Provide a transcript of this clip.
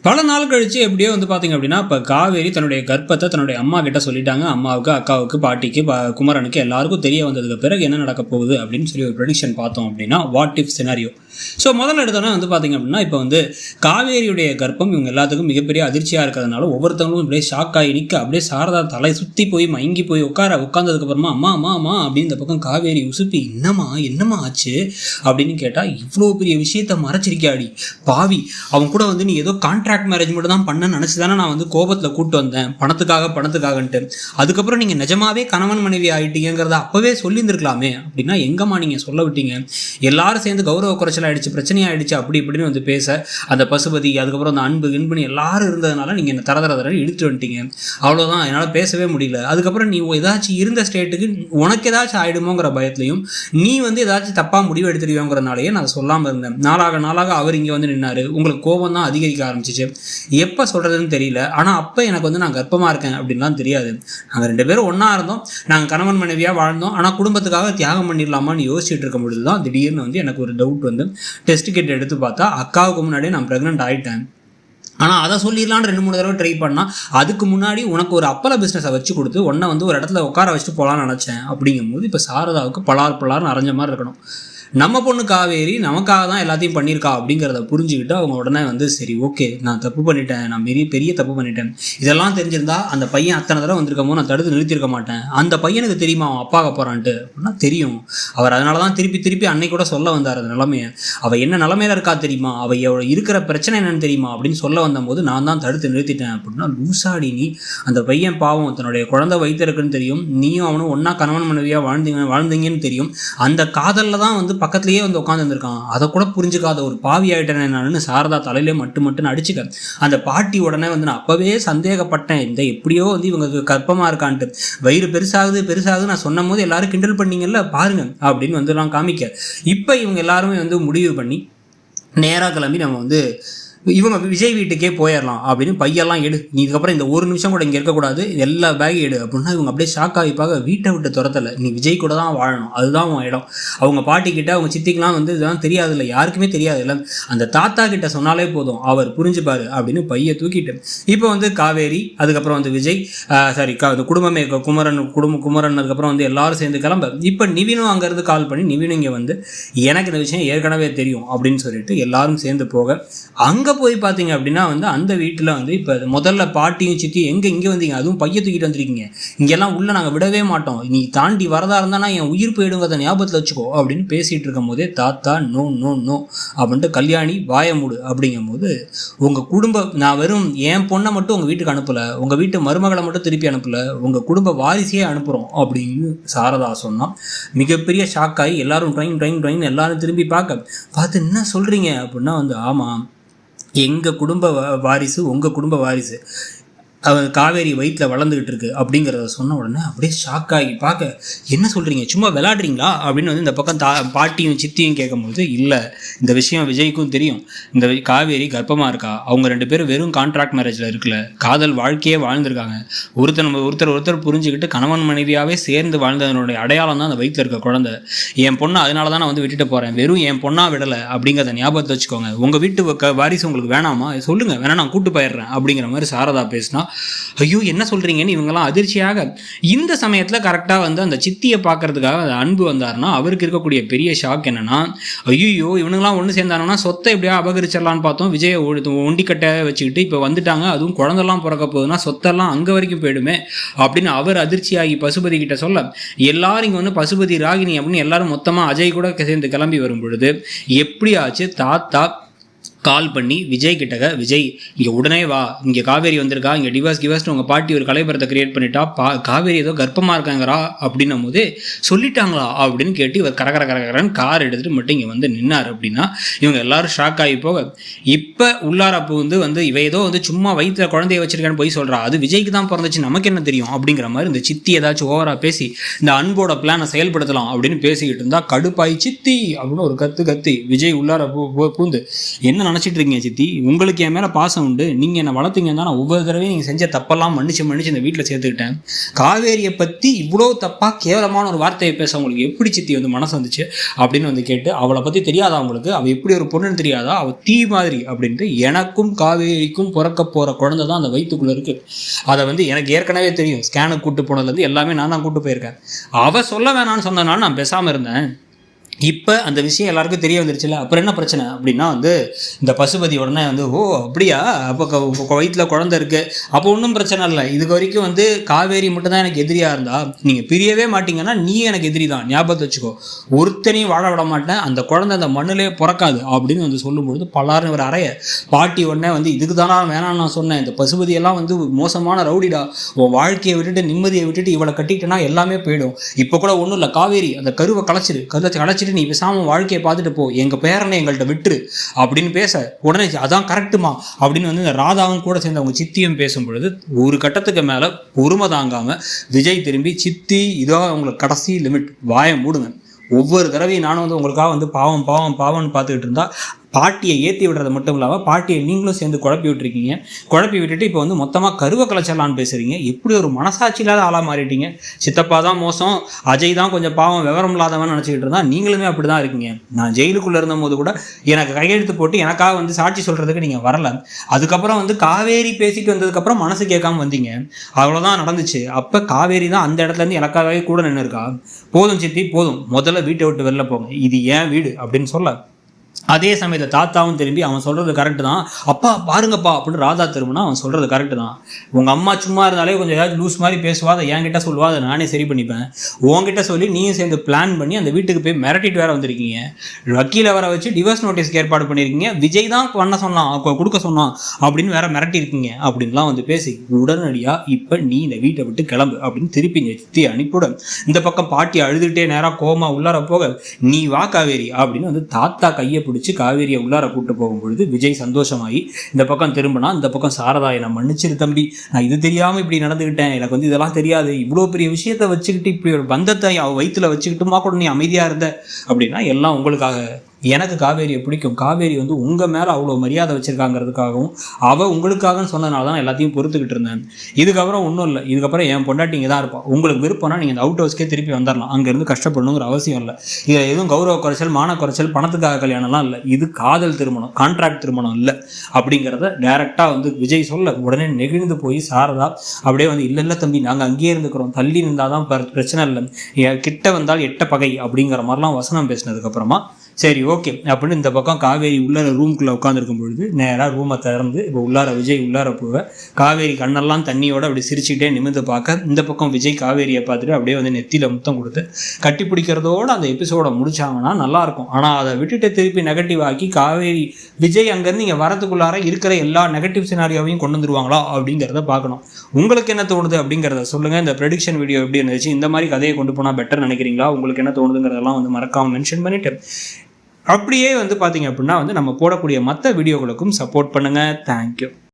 பல நாள் கழிச்சு எப்படியோ பார்த்தீங்க அப்படின்னா, இப்போ காவேரி தன்னுடைய கர்ப்பத்தை தன்னுடைய அம்மா கிட்ட சொல்லிட்டாங்க. அம்மாவுக்கு, அக்காவுக்கு, பாட்டிக்கு, குமரனுக்கு எல்லாருக்கும் தெரிய வந்ததுக்கு பிறகு என்ன நடக்க போகுது அப்படின்னு சொல்லி ஒரு ப்ரெடிக்ஷன் பார்த்தோம் அப்படின்னா, வாட் இஃப் சினாரியோ. ஸோ முதல்ல எடுத்தோன்னே பார்த்தீங்க அப்படின்னா, இப்போ காவேரியுடைய கர்ப்பம் இவங்க எல்லாத்துக்கும் மிகப்பெரிய அதிர்ச்சியாக இருக்கிறதுனால ஒவ்வொருத்தவங்களும் அப்படியே ஷாக் ஆகி நிற்க, அப்படியே சாரதா தலை சுற்றி போய் மயங்கி போய் உட்காந்ததுக்கப்புறமா அம்மா அம்மா அம்மா அப்படின்னு இந்த பக்கம் காவேரி உசுப்பி என்னம்மா ஆச்சு அப்படின்னு கேட்டால், இவ்வளோ பெரிய விஷயத்த மறைச்சிருக்காடி பாவி, அவன் கூட நீ ஏதோ கான்ட்ராக்ட் மேரேஜ் மட்டும் தான் பண்ண நினச்சி தானே நான் கோபத்தில் கூப்பிட்டு வந்தேன் பணத்துக்காகன்ட்டு. அதுக்கப்புறம் நீங்கள் நிஜமாவே கணவன் மனைவி ஆகிட்டீங்கிறத அப்போவே சொல்லியிருந்துருக்கலாமே அப்படின்னா, எங்கம்மா நீங்கள் சொல்ல விட்டீங்க? எல்லாரும் சேர்ந்து கௌரவ குறைச்சல் ஆகிடுச்சு, பிரச்சனை ஆகிடுச்சு அப்படி இப்படின்னு பேச, அந்த பசுபதி அதுக்கப்புறம் அந்த அன்பு இன்புன்னு எல்லாரும் இருந்ததுனால நீங்கள் என்ன தர இழுத்து வந்துட்டீங்க, அவ்வளோதான், என்னால் பேசவே முடியல. அதுக்கப்புறம் நீ ஏதாச்சும் இருந்த ஸ்டேட்டுக்கு உனக்கு ஏதாச்சும் ஆகிடுமோங்கிற பயத்துலையும் நீ ஏதாச்சும் தப்பாக முடிவு எடுத்துருவியோங்கிறதுனாலேயே நான் சொல்லாமல் இருந்தேன். நாளாக அவர் இங்கே நின்னார், உங்களுக்கு கோபம் தான் அதிகரிக்க ஆரம்பிச்சிச்சு. எப்போ சொல்கிறதுன்னு தெரியல. ஆனால் அப்போ எனக்கு நான் கர்ப்பமாக இருக்கேன் அப்படின்லாம் தெரியாது. நாங்கள் 2 பேரும் ஒன்றா இருந்தோம், நாங்கள் கணவன் மனைவியாக வாழ்ந்தோம். ஆனால் குடும்பத்துக்காக தியாகம் பண்ணிடலாமான்னு யோசிச்சுட்டு இருக்கும் பொழுது தான் திடீர்னு எனக்கு ஒரு டவுட் டெஸ்ட் கிட் எடுத்து பார்த்தா அக்காவுக்கு முன்னாடியே நான் ப்ரெக்னென்ட் ஆகிட்டேன். ஆனால் அதை சொல்லிடலான்னு 2-3 தடவை ட்ரை பண்ணால், அதுக்கு முன்னாடி உனக்கு ஒரு அப்பள பிஸ்னஸை வச்சு கொடுத்து உன்னை ஒரு இடத்துல உட்கார வச்சுட்டு போகலான்னு நினச்சேன் அப்படிங்கும்போது, இப்போ சாரதாவுக்கு பலார்னு அரைஞ்ச மாதிரி இருக்கணும். நம்ம பொண்ணு காவேரி நமக்காக தான் எல்லாத்தையும் பண்ணியிருக்கா அப்படிங்கிறத புரிஞ்சுக்கிட்டு அவங்க உடனே சரி ஓகே, நான் தப்பு பண்ணிட்டேன், நான் பெரிய தப்பு பண்ணிட்டேன், இதெல்லாம் தெரிஞ்சிருந்தா அந்த பையன் அத்தனை தடவை வந்திருக்கமோ நான் தடுத்து நிறுத்திருக்க மாட்டேன். அந்த பையனுக்கு தெரியுமா அவன் அப்பாக போகிறான்ட்டு அப்படின்னா தெரியும். அவர் அதனால தான் திருப்பி அன்னைக்கு கூட சொல்ல வந்தார் அந்த நிலைமையை. அவள் என்ன நிலமையில இருக்கா தெரியுமா, அவள் இருக்கிற பிரச்சனை என்னன்னு தெரியுமா அப்படின்னு சொல்ல வந்தபோது நான் தான் தடுத்து நிறுத்திட்டேன் அப்படின்னா, லூசாடி நீ, அந்த பையன் பாவம் தன்னுடைய குழந்தை வைத்திருக்குன்னு தெரியும், நீயும் அவனும் ஒன்றா கணவன் மனைவியாக வாழ்ந்தீங்கன்னு தெரியும், அந்த காதலில் தான் பக்கத்துலேயே உட்காந்து இருந்திருக்கான், அதை கூட புரிஞ்சுக்காத ஒரு பாவி ஆகிட்டேன் நான் சாரதா தலையிலே மட்டும் அடிச்சுக்க. அந்த பாட்டி உடனே நான் அப்போவே சந்தேகப்பட்டேன், இந்த எப்படியோ இவங்க கர்ப்பமாக இருக்கான்ட்டு, வயிறு பெருசாகுது நான் சொன்னும் போது எல்லாரும் கிண்டல் பண்ணீங்கல்ல பாருங்க அப்படின்னு எல்லாம் காமிக்க. இப்போ இவங்க எல்லாருமே முடிவு பண்ணி நேராக கிளம்பி நம்ம இவங்க விஜய் வீட்டுக்கே போயிடலாம் அப்படின்னு, பையெல்லாம் எடு, நீ இதுக்கப்புறம் இந்த ஒரு நிமிஷம் கூட இங்கே இருக்கக்கூடாது, எல்லா பேக்கையும் எடு அப்படின்னா இவங்க அப்படியே ஷாக் ஆகிப்பாங்க. வீட்டை விட்டு துரத்தலை, நீ விஜய் கூட தான் வாழணும், அதுதான் உன் இடம். அவங்க பாட்டிக்கிட்ட அவங்க சித்திக்கெலாம் இதெல்லாம் தெரியாது இல்லை, யாருக்குமே தெரியாது இல்லை, அந்த தாத்தா கிட்ட சொன்னாலே போதும், அவர் புரிஞ்சுப்பார் அப்படின்னு பையை தூக்கிட்டு இப்போ காவேரி அதுக்கப்புறம் விஜய் சாரி குடும்பமே குமரன் அதுக்கப்புறம் எல்லாரும் சேர்ந்து கிளம்ப. இப்போ நிவினும் அங்கேருந்து கால் பண்ணி, நிவினும் இங்கே எனக்கு இந்த விஷயம் ஏற்கனவே தெரியும் அப்படின்னு சொல்லிட்டு எல்லாரும் சேர்ந்து போக, அங்கே போய் பார்த்தீங்க அப்படின்னா அந்த வீட்டில் இப்போ முதல்ல பாட்டியும் சித்தி இங்கே வந்தீங்க, அதுவும் பைய தூக்கிட்டு வந்திருக்கீங்க, இங்கெல்லாம் உள்ளே நாங்கள் விடவே மாட்டோம், நீ தாண்டி வரதா இருந்தானா என் உயிர் போயிடுங்கிறத ஞாபகத்தில் வச்சுக்கோ அப்படின்னு பேசிகிட்டு இருக்கும் போதே தாத்தா நோ நோ நோ அப்படின்ட்டு, கல்யாணி வாய மூடு அப்படிங்கும் போது, உங்கள் குடும்பம் நான் வெறும் என் பொண்ணை மட்டும் உங்கள் வீட்டுக்கு அனுப்பலை, உங்கள் வீட்டு மருமகளை மட்டும் திருப்பி அனுப்பலை, உங்கள் குடும்ப வாரிசையே அனுப்புகிறோம் அப்படின்னு சாரதா சொன்னால் மிகப்பெரிய ஷாக்காகி எல்லாரும் ட்ரைங் எல்லாரும் திரும்பி பார்த்து என்ன சொல்கிறீங்க அப்படின்னா ஆமாம், எங்கள் குடும்ப வாரிசு உங்கள் குடும்ப வாரிசு காவேரி வயிற்றில் வளர்ந்துக்கிட்டு இருக்கு அப்படிங்கிறத சொன்ன உடனே அப்படியே ஷாக் ஆகி பார்க்க, என்ன சொல்கிறீங்க, சும்மா விளையாடுறீங்களா அப்படின்னு இந்த பக்கம் பாட்டியும் சித்தியும் கேட்கும்போது, இல்லை இந்த விஷயம் விஜய்க்கும் தெரியும், இந்த காவேரி கர்ப்பமாக இருக்கா, அவங்க 2 பேரும் வெறும் கான்ட்ராக்ட் மேரேஜில் இருக்கல, காதல் வாழ்க்கையே வாழ்ந்துருக்காங்க, ஒருத்தர் புரிஞ்சுக்கிட்டு கணவன் மனைவியாகவே சேர்ந்து வாழ்ந்ததனுடைய அடையாளம் தான் அந்த வயிற்றில் இருக்க குழந்தை, என் பொண்ணை அதனால தான் நான் விட்டுட்டு போகிறேன், வெறும் என் பொண்ணா விடலை அப்படிங்கிறத ஞாபகத்தை வச்சுக்கோங்க, உங்கள் வீட்டு வாரிசு உங்களுக்கு வேணாமா சொல்லுங்கள், வேணா நான் கூட்டு போயிடுறேன் அப்படிங்கிற மாதிரி சாரதா பேசினா, ஐயோ என்ன சொல்கிறீங்கன்னு இவங்கெல்லாம் அதிர்ச்சியாக. இந்த சமயத்தில் கரெக்டாக அந்த சித்தியை பார்க்கறதுக்காக அன்பு வந்தார்னா, அவருக்கு இருக்கக்கூடிய பெரிய ஷாக் என்னன்னா, ஐயோ இவனுங்களாம் ஒன்று சேர்ந்தாங்கன்னா சொத்தை எப்படியா அபகரிச்சிடலான்னு பார்த்தோம், விஜயை ஒண்டிக்கட்டை வச்சுக்கிட்டு இப்போ வந்துட்டாங்க, அதுவும் குழந்தெல்லாம் பிறக்க போகுதுன்னா சொத்தெல்லாம் அங்கே வரைக்கும் போயிடுமே அப்படின்னு அவர் அதிர்ச்சியாகி பசுபதி கிட்ட சொல்ல, எல்லாரும் இங்கே பசுபதி ராகினி அப்படின்னு எல்லாரும் மொத்தமாக அஜய் கூட சேர்ந்து கிளம்பி வரும் பொழுது, எப்படியாச்சு தாத்தா கால் பண்ணி விஜய் கிட்டக்க, விஜய் இங்கே உடனே வா, இங்கே காவேரி வந்திருக்கா, இங்கே டிவர்ஸ்ட்டு உங்கள் பாட்டி ஒரு கலைபரத்தை கிரியேட் பண்ணிட்டா, காவேரி ஏதோ கர்ப்பமாக இருக்காங்கிறா அப்படின்னும் போது, சொல்லிட்டாங்களா அப்படின்னு கேட்டு இவர் கரகரன்னு கார் எடுத்துகிட்டு மட்டும் இங்கே நின்னார் அப்படின்னா, இவங்க எல்லாரும் ஷாக் ஆகி போக, இப்போ உள்ளாரப்பு இவ ஏதோ சும்மா வயிற்றில் குழந்தைய வச்சிருக்கான்னு போய் சொல்கிறா, அது விஜய்க்கு தான் பிறந்துச்சு நமக்கு என்ன தெரியும் அப்படிங்கிற மாதிரி இந்த சித்தி ஏதாச்சும் ஓவராக பேசி இந்த அன்போட பிளானை செயல்படுத்தலாம் அப்படின்னு பேசிக்கிட்டு இருந்தால், கடுப்பாய் சித்தி அப்படின்னு ஒரு கத்தி விஜய் உள்ளார பூந்து என்ன நினச்சிட்டு இருக்கீங்க சித்தி, உங்களுக்கு என் மேலே பாசம் உண்டு, நீங்கள் என்னை வளர்த்தீங்கன்னா நான் ஒவ்வொரு தடவையும் நீங்கள் செஞ்ச தப்பெல்லாம் மன்னிச்சு இந்த வீட்டில் சேர்த்துக்கிட்டேன். காவேரியை பற்றி இவ்வளோ தப்பாக கேவலமான ஒரு வார்த்தையை பேச உங்களுக்கு எப்படி சித்தி வந்து மனசு வந்துச்சு அப்படின்னு வந்து கேட்டு, அவளை பற்றி தெரியாதா அவங்களுக்கு, அவள் எப்படி ஒரு பொண்ணுன்னு தெரியாதா, அவள் தீ மாதிரி அப்படின்ட்டு, எனக்கும் காவேரிக்கும் பிறக்க போகிற குழந்தை தான் அந்த வயிற்றுக்குள்ளே இருக்குது. அதை வந்து எனக்கு ஏற்கனவே தெரியும். ஸ்கேனுக்கு கூட்டு போனதுலேருந்து எல்லாமே நான் தான் கூட்டு போயிருக்கேன். அவள் சொல்ல வேணான்னு சொன்னனால நான் பேசாமல் இருந்தேன். இப்போ அந்த விஷயம் எல்லாருக்கும் தெரிய வந்துருச்சுல, அப்புறம் என்ன பிரச்சனை அப்படின்னா வந்து இந்த பசுபதி உடனே வந்து ஓ அப்படியா, அப்போ வயிற்றில் குழந்தை இருக்குது, அப்போ ஒன்றும் பிரச்சனை இல்லை. இதுக்கு வரைக்கும் வந்து காவேரி மட்டும்தான் எனக்கு எதிரியாக இருந்தா, நீங்கள் பிரியவே மாட்டீங்கன்னா நீ எனக்கு எதிரி தான், ஞாபகத்தை வச்சுக்கோ, ஒருத்தனையும் வாழ விட மாட்டேன், அந்த குழந்தை அந்த மண்ணிலே பிறக்காது அப்படின்னு வந்து சொல்லும்பொழுது பலாருன்னு ஒரு அறைய பாட்டி உடனே வந்து இதுக்கு தானா வேணான்னு நான் சொன்னேன், இந்த பசுபதியெல்லாம் வந்து மோசமான ரவுடிடா, உன் வாழ்க்கையை விட்டுட்டு நிம்மதியை விட்டுட்டு இவளை கட்டிக்கிட்டேன்னா எல்லாமே போயிடும். இப்போ கூட ஒன்றும் இல்லை, காவேரி அந்த கருவை கலைச்சிட்டு நீ பேசாம வாழ்க்கையை பார்த்துட்டு போ, எங்க பேரனை எங்கள்கிட்ட விட்டுரு அப்படின்னு பேச உடனே அதான் கரெக்டுமா அப்படின்னு வந்து இந்த ராதாவும் கூட சேர்ந்து அவங்க சித்தியும் பேசும் பொழுது ஒரு கட்டத்துக்கு மேல பொறுமை தாங்காம விஜய் திரும்பி, சித்தி இதோ அவங்களுக்கு கடைசி லிமிட், வாயை மூடுங்க, ஒவ்வொரு தடவையும் நானும் வந்து உங்களுக்காக வந்து பாவம் பாவம் பாவம்னு பார்த்துக்கிட்டு இருந்தா பாட்டியை ஏற்றி விடுறது மட்டும் இல்லாமல் பாட்டியை நீங்களும் சேர்ந்து குழப்பி விட்டுருக்கீங்க. குழப்பி விட்டுட்டு இப்போ வந்து மொத்தமாக கருவை கலைச்சலான்னு பேசுகிறீங்க. எப்படி ஒரு மனசாட்சி இல்லாத ஆளாக மாறிட்டீங்க. சித்தப்பா தான் மோசம், அஜய் தான் கொஞ்சம் பாவம் விவரம் இல்லாதவன் நினச்சிக்கிட்டு இருந்தால் நீங்களுமே அப்படி தான் இருக்கீங்க. நான் ஜெயிலுக்குள்ளே இருந்தபோது கூட எனக்கு கையெழுத்து போட்டு எனக்காக வந்து சாட்சி சொல்கிறதுக்கு நீங்கள் வரல. அதுக்கப்புறம் வந்து காவேரி பேசிட்டு வந்ததுக்கப்புறம் மனசு கேட்காம வந்தீங்க. அவ்வளோதான் நடந்துச்சு. அப்போ காவேரி தான் அந்த இடத்துலேருந்து எனக்காகவே கூட நின்று இருக்கா. போதும் சித்தி போதும், முதல்ல வீட்டை விட்டு வெளில போங்க, இது ஏன் வீடு அப்படின்னு சொல்ல, அதே சமயத்தில் தாத்தாவும் திரும்பி அவன் சொல்கிறது கரெக்டு தான், அப்பா பாருங்கப்பா அப்படின்னு ராதா திரும்பினா அவன் சொல்கிறது கரெக்டு தான், உங்கள் அம்மா சும்மா இருந்தாலே கொஞ்சம் ஏதாவது லூஸ் மாதிரி பேசுவா, அதை என்கிட்ட சொல்லுவா, அதை நானே சரி பண்ணிப்பேன், உங்ககிட்ட சொல்லி நீயும் சேர்ந்து பிளான் பண்ணி அந்த வீட்டுக்கு போய் மிரட்டிட்டு வேற வந்திருக்கீங்க, வக்கீலை வர வச்சு டிவோர்ஸ் நோட்டீஸ்க்கு ஏற்பாடு பண்ணியிருக்கீங்க, விஜய் தான் பண்ண சொன்னான் கொடுக்க சொன்னான் அப்படின்னு வேற மிரட்டியிருக்கீங்க அப்படின்லாம் வந்து பேசி உடனடியாக இப்போ நீ இந்த வீட்டை விட்டு கிளம்பு அப்படின்னு திருப்பிங்க சித்தி அனுப்பிவிட. இந்த பக்கம் பாட்டி அழுதுகிட்டே நேராக கோமா உள்ளார போக, நீ வா காவேரி அப்படின்னு வந்து தாத்தா கையை பிடிச்சி காவேரியை உள்ளார கூட்டு போகும்பொழுது விஜய் சந்தோஷமாகி இந்த பக்கம் திரும்பினா, இந்த பக்கம் சாரதா நான் மன்னிச்சிரு தம்பி, நான் இது தெரியாமல் இப்படி நடந்துக்கிட்டேன், எனக்கு வந்து இதெல்லாம் தெரியாது, இவ்வளோ பெரிய விஷயத்தை வச்சுக்கிட்டு இப்படி ஒரு பந்தத்தை அவள் வயிற்றுல வச்சுக்கிட்டுமா கூட நீ அமைதியாக இருந்த அப்படின்னா எல்லாம் உங்களுக்காக. எனக்கு காவேரியை பிடிக்கும், காவேரி வந்து உங்கள் மேலே அவ்வளோ மரியாதை வச்சுருக்காங்கிறதுக்காகவும் அவள் உங்களுக்காகன்னு சொன்னதுனால தான் எல்லாத்தையும் பொறுத்துக்கிட்டு இருந்தேன். இதுக்கப்புறம் ஒன்றும் இல்லை, இதுக்கப்புறம் என் பொண்டாட்டி இங்கே தான் இருப்பாள், உங்களுக்கு விருப்பம்னா நீங்கள் இந்த அவுட் ஹவுஸ்க்கே திருப்பி வந்துடலாம், அங்கேருந்து கஷ்டப்படணுங்கிற அவசியம் இல்லை. இதில் எதுவும் கௌரவ குறைச்சல் மான குறைச்சல் பணத்துக்காக கல்யாணம்லாம் இல்லை, இது காதல் திருமணம், கான்ட்ராக்ட் திருமணம் இல்லை அப்படிங்கிறத டைரெக்டாக வந்து விஜய் சொல்ல உடனே நெகிழ்ந்து போய் சாரதா அப்படியே வந்து இல்லை தம்பி நாங்கள் அங்கேயே இருந்துக்கிறோம், தள்ளி இருந்தால் தான் பிரச்சனை இல்லை, கிட்ட வந்தால் எட்ட பகை அப்படிங்கிற மாதிரிலாம் வசனம் பேசினதுக்கப்புறமா சரி ஓகே அப்படின்னு இந்த பக்கம் காவேரி உள்ளார ரூம்குள்ளே உட்காந்துருக்கும் பொழுது நேராக ரூமை திறந்து இப்போ உள்ளார விஜய் உள்ளார போக காவேரி கண்ணெல்லாம் தண்ணியோட அப்படி சிரிச்சுக்கிட்டே நிமிர்ந்து பார்க்க, இந்த பக்கம் விஜய் காவேரியை பார்த்துட்டு அப்படியே வந்து நெத்தியில் முத்தம் கொடுத்து கட்டி பிடிக்கிறதோடு அந்த எபிசோடை முடிச்சாங்கன்னா நல்லாயிருக்கும். ஆனால் அதை விட்டுட்டு திருப்பி நெகட்டிவ் ஆக்கி காவேரி விஜய் அங்கேருந்து இங்கே வரதுக்குள்ளார இருக்கிற எல்லா நெகட்டிவ் சினாரியோவையும் கொண்டு வந்துருவாங்களா அப்படிங்கிறத பார்க்கணும். உங்களுக்கு என்ன தோணுது அப்படிங்கிறத சொல்லுங்கள். இந்த ப்ரெடிக்ஷன் வீடியோ எப்படி இருந்துச்சு, இந்த மாதிரி கதையை கொண்டு போனால் பெட்டர் நினைக்கிறீங்களா, உங்களுக்கு என்ன தோணுதுங்கிறதெல்லாம் வந்து மறக்காமல் மென்ஷன் பண்ணிவிட்டு அப்படியே வந்து பார்த்தீங்க அப்படின்னா வந்து நம்ம போடக்கூடிய மற்ற வீடியோகளுக்கும் சப்போர்ட் பண்ணுங்கள். தேங்க்யூ.